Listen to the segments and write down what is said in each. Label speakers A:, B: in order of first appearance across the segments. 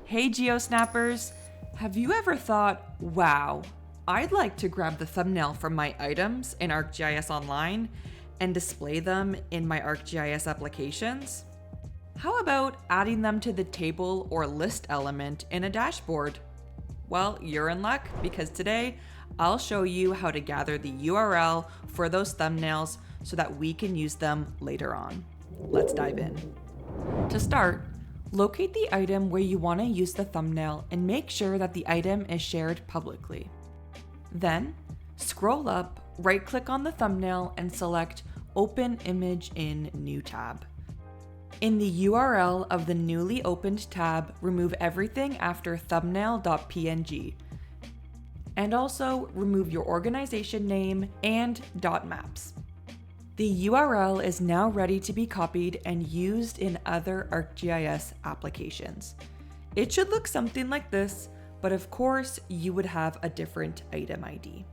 A: Hey GeoSnappers! Have you ever thought, wow, I'd like to grab the thumbnail from my items in ArcGIS Online and display them in my ArcGIS applications? How about adding them to the table or list element in a dashboard? Well, you're in luck because today I'll show you how to gather the URL for those thumbnails so that we can use them later on. Let's dive in. To start, locate the item where you want to use the thumbnail and make sure that the item is shared publicly. Then, scroll up, right-click on the thumbnail and select Open Image in New tab. In the URL of the newly opened tab, remove everything after thumbnail.png. And also remove your organization name and .maps. The URL is now ready to be copied and used in other ArcGIS applications. It should look something like this, but of course you would have a different item ID.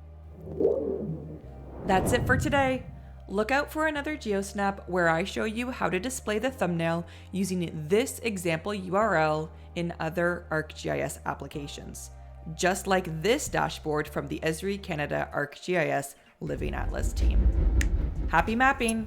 A: That's it for today. Look out for another GeoSnap where I show you how to display the thumbnail using this example URL in other ArcGIS applications, just like this dashboard from the Esri Canada ArcGIS Living Atlas team. Happy mapping!